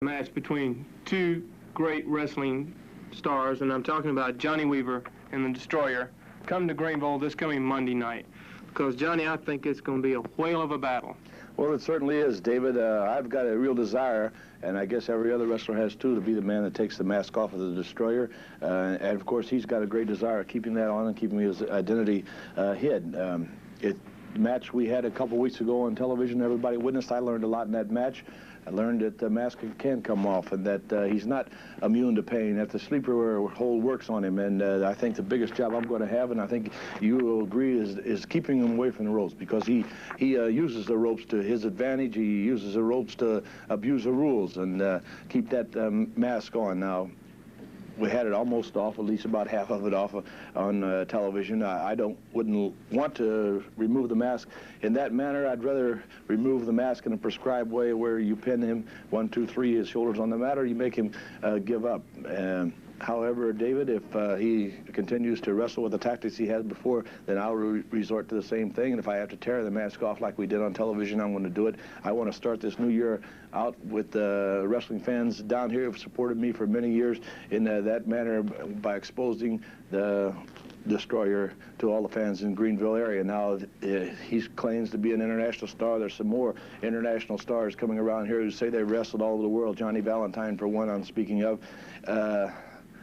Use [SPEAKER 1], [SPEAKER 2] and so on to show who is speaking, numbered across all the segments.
[SPEAKER 1] Match between two great wrestling stars, and I'm talking about Johnny Weaver and the Destroyer, come to Greenville this coming Monday night. Because, Johnny, I think it's going to be a whale of a battle.
[SPEAKER 2] Well, it certainly is, David. I've got a real desire, and I guess every other wrestler has too, to be the man that takes the mask off of the Destroyer. And, of course, he's got a great desire of keeping that on and keeping his identity hid. The match we had a couple weeks ago on television, everybody witnessed. I learned a lot in that match. I learned that the mask can come off and that he's not immune to pain, that the sleeper hold works on him. And I think the biggest job I'm going to have, and I think you will agree, is keeping him away from the ropes, because he uses the ropes to his advantage. He uses the ropes to abuse the rules and keep that mask on. Now, we had it almost off, at least about half of it off on television. I wouldn't want to remove the mask in that manner. I'd rather remove the mask in a prescribed way, where you pin him 1, 2, 3, his shoulders on the mat, or you make him give up. However, David, if he continues to wrestle with the tactics he has before, then I'll resort to the same thing. And if I have to tear the mask off like we did on television, I'm going to do it. I want to start this new year out with the wrestling fans down here who have supported me for many years in that manner, by exposing the Destroyer to all the fans in Greenville area. Now, he claims to be an international star. There's some more international stars coming around here who say they wrestled all over the world. Johnny Valentine, for one, I'm speaking of.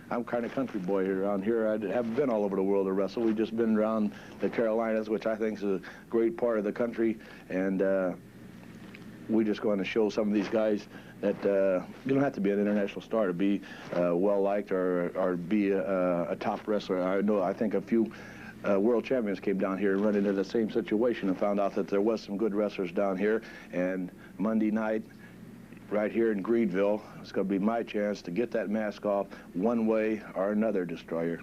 [SPEAKER 2] I'm kind of country boy around here. I haven't been all over the world to wrestle. We've just been around the Carolinas, which I think is a great part of the country. And we're just going to show some of these guys that you don't have to be an international star to be well-liked or be a top wrestler. I think a few world champions came down here and run into the same situation and found out that there was some good wrestlers down here. And Monday night, right here in Greenville, it's going to be my chance to get that mask off one way or another, Destroyer.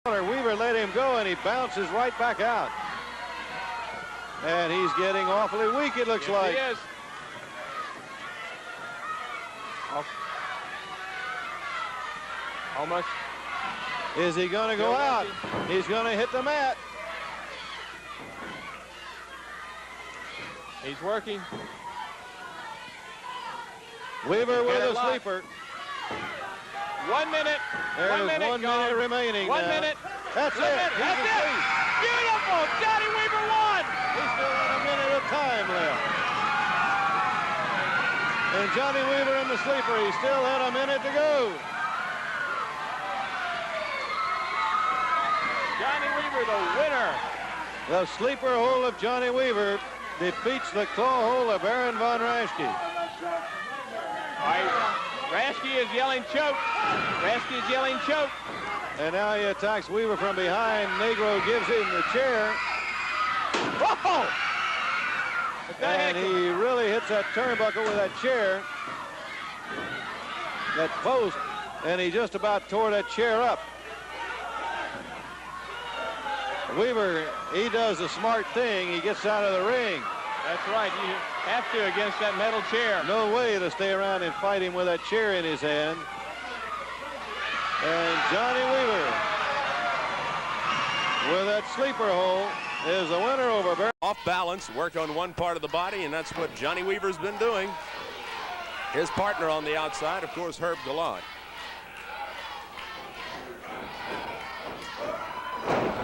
[SPEAKER 3] Weaver let him go, and he bounces right back out. And he's getting awfully weak, it looks like.
[SPEAKER 4] He is. Almost.
[SPEAKER 3] Is he going to go out? He's going to hit the mat.
[SPEAKER 4] He's working.
[SPEAKER 3] Weaver with a sleeper.
[SPEAKER 4] 1 minute.
[SPEAKER 3] There's
[SPEAKER 4] 1 minute.
[SPEAKER 3] 1 minute remaining.
[SPEAKER 4] 1 minute.
[SPEAKER 3] That's it.
[SPEAKER 4] That's it. Beautiful. Johnny Weaver won.
[SPEAKER 3] He's still got a minute of time left. And Johnny Weaver in the sleeper. He still had a minute to go.
[SPEAKER 4] Johnny Weaver, the winner.
[SPEAKER 3] The sleeper hold of Johnny Weaver defeats the claw hold of Baron von Raschke.
[SPEAKER 4] All right. Raschke is yelling choke. Raschke is yelling choke.
[SPEAKER 3] And now he attacks Weaver from behind. Negro gives him the chair.
[SPEAKER 4] Whoa!
[SPEAKER 3] And he really hits that turnbuckle with that chair. That post. And he just about tore that chair up. Weaver, he does a smart thing. He gets out of the ring.
[SPEAKER 4] That's right. You have to against that metal chair.
[SPEAKER 3] No way to stay around and fight him with that chair in his hand. And Johnny Weaver, with that sleeper hold, is the winner over Baron.
[SPEAKER 5] Off balance, work on one part of the body, and that's what Johnny Weaver's been doing. His partner on the outside, of course, Herb Gallant.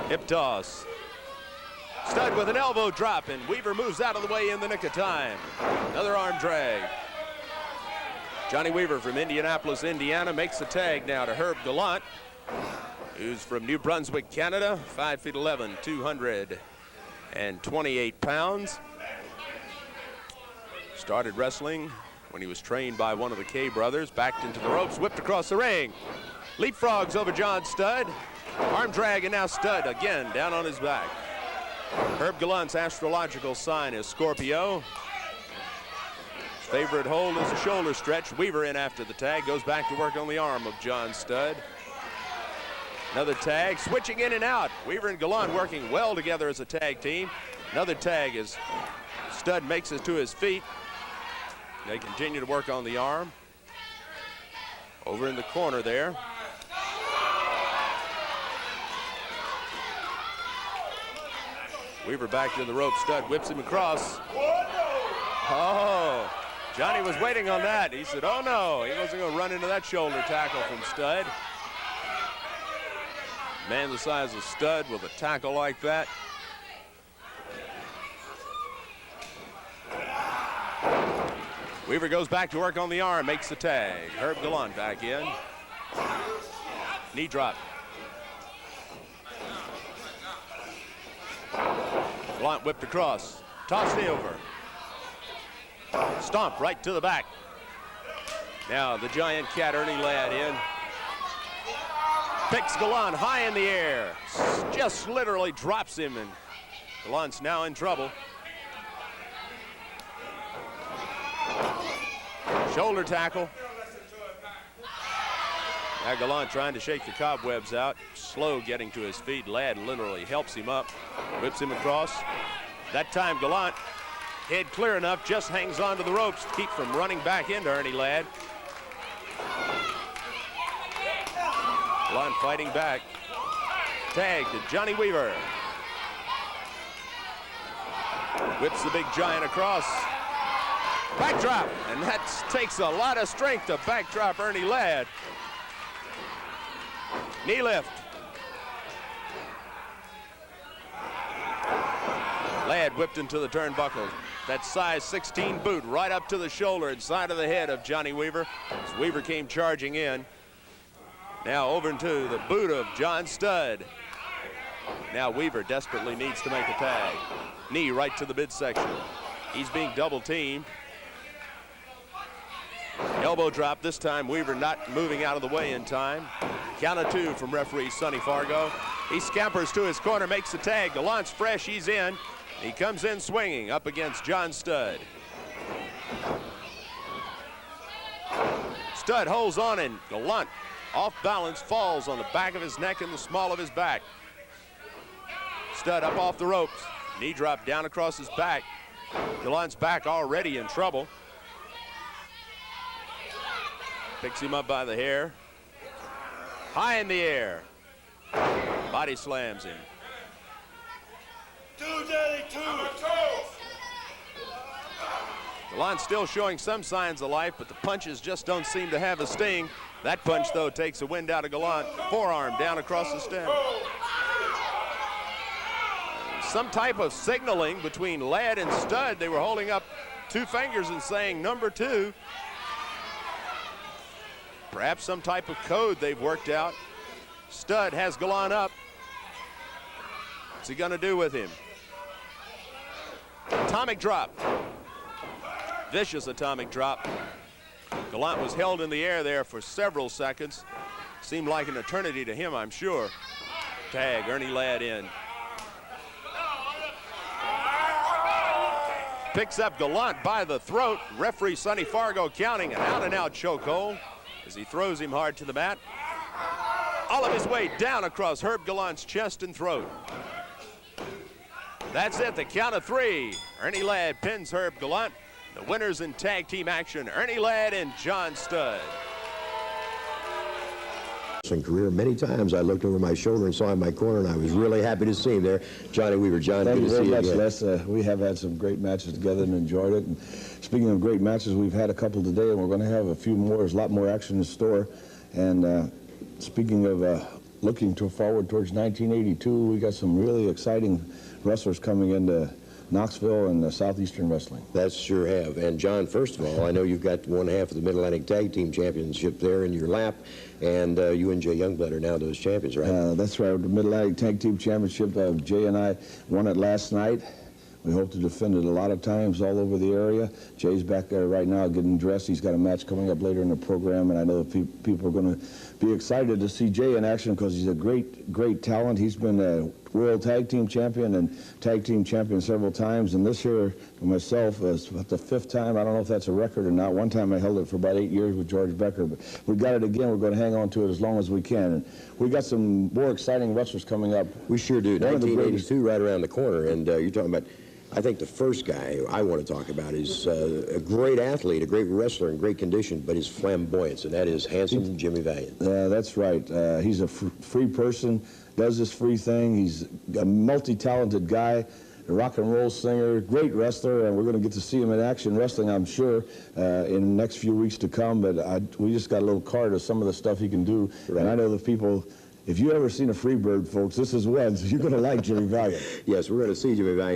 [SPEAKER 5] Hip toss. Stud with an elbow drop, and Weaver moves out of the way in the nick of time. Another arm drag. Johnny Weaver from Indianapolis, Indiana, makes the tag now to Herb Gallant, who's from New Brunswick, Canada, 5'11", 228 pounds. Started wrestling when he was trained by one of the K brothers, backed into the ropes, whipped across the ring. Leapfrogs over John Studd. Arm drag, and now Studd again down on his back. Herb Gallant's astrological sign is Scorpio. His favorite hold is a shoulder stretch. Weaver in after the tag, goes back to work on the arm of John Studd. Another tag, switching in and out. Weaver and Gallant working well together as a tag team. Another tag as Studd makes it to his feet. They continue to work on the arm. Over in the corner there. Weaver back to the rope. Studd whips him across. Johnny was waiting on that. He said, oh no, he wasn't going to run into that shoulder tackle from Studd. Man the size of Studd with a tackle like that. Weaver goes back to work on the arm, makes the tag. Herb Gallant back in. Knee drop. Gallant whipped across, tossed over. Stomp right to the back. Now the giant cat, Ernie Ladd, in. Picks Gallant high in the air. Just literally drops him, and Gallant's now in trouble. Shoulder tackle. Now Gallant trying to shake the cobwebs out. Slow getting to his feet. Ladd literally helps him up. Whips him across. That time Gallant, head clear enough, just hangs on to the ropes to keep from running back into Ernie Ladd. Gallant fighting back. Tag to Johnny Weaver. Whips the big giant across. Backdrop, and that takes a lot of strength to backdrop Ernie Ladd. Knee lift. Ladd whipped into the turnbuckle. That size 16 boot right up to the shoulder and side of the head of Johnny Weaver as Weaver came charging in. Now over into the boot of John Studd. Now Weaver desperately needs to make a tag. Knee right to the midsection. He's being double teamed. Elbow drop this time. Weaver not moving out of the way in time. Count of 2 from referee Sonny Fargo. He scampers to his corner, makes the tag. Gallant's fresh, he's in. He comes in swinging up against John Studd. Studd holds on, and Gallant, off balance, falls on the back of his neck and the small of his back. Studd up off the ropes. Knee drop down across his back. Gallant's back already in trouble. Picks him up by the hair. High in the air. Body slams him. Gallant still showing some signs of life, but the punches just don't seem to have a sting. That punch, though, takes the wind out of Gallant. Forearm down across the stem. Some type of signaling between Ladd and Studd. They were holding up 2 fingers and saying number 2. Perhaps some type of code they've worked out. Studd has Gallant up. What's he going to do with him? Atomic drop. Vicious atomic drop. Gallant was held in the air there for several seconds. Seemed like an eternity to him, I'm sure. Tag, Ernie Ladd in. Picks up Gallant by the throat. Referee Sonny Fargo counting an out-and-out chokehold as he throws him hard to the mat. All of his weight down across Herb Gallant's chest and throat. That's it, the count of 3. Ernie Ladd pins Herb Gallant. The winners in tag team action, Ernie Ladd and John Studd.
[SPEAKER 6] Career many times I looked over my shoulder and saw him in my corner, and I was really happy to see him there. Johnny Weaver. John,
[SPEAKER 2] thank
[SPEAKER 6] good
[SPEAKER 2] you
[SPEAKER 6] to see
[SPEAKER 2] very
[SPEAKER 6] you
[SPEAKER 2] much,
[SPEAKER 6] again.
[SPEAKER 2] Les. We have had some great matches together and enjoyed it. And speaking of great matches, we've had a couple today, and we're going to have a few more. There's a lot more action in store. And speaking of looking forward towards 1982, we got some really exciting wrestlers coming into Knoxville and Southeastern Wrestling.
[SPEAKER 6] That sure have. And John, first of all, I know you've got 1/2 of the Mid-Atlantic Tag Team Championship there in your lap, and you and Jay Youngblood are now those champions, right?
[SPEAKER 2] That's right. The Mid-Atlantic Tag Team Championship, Jay and I won it last night. We hope to defend it a lot of times all over the area. Jay's back there right now getting dressed. He's got a match coming up later in the program, and I know people are going to be excited to see Jay in action because he's a great talent. He's been a World Tag Team Champion and Tag Team Champion several times, and this year, for myself, is the 5th time. I don't know if that's a record or not. One time I held it for about 8 years with George Becker, but we got it again. We're going to hang on to it as long as we can. And we got some more exciting wrestlers coming up.
[SPEAKER 6] We sure do. 1982 right around the corner, and you're talking about, I think the first guy I want to talk about is a great athlete, a great wrestler in great condition, but his flamboyance, and that is handsome Jimmy Valiant.
[SPEAKER 2] That's right. He's a free person, does this free thing. He's a multi-talented guy.
[SPEAKER 7] a rock and roll singer, great wrestler, and we're going to get to see him in action wrestling, I'm sure, in the next few weeks to come. But we just got a little card of some of the stuff he can do, and I know the people. If you ever seen a Freebird, folks, this is one. So you're going to like Jimmy Valiant.
[SPEAKER 6] Yes, we're going to see Jimmy Valiant.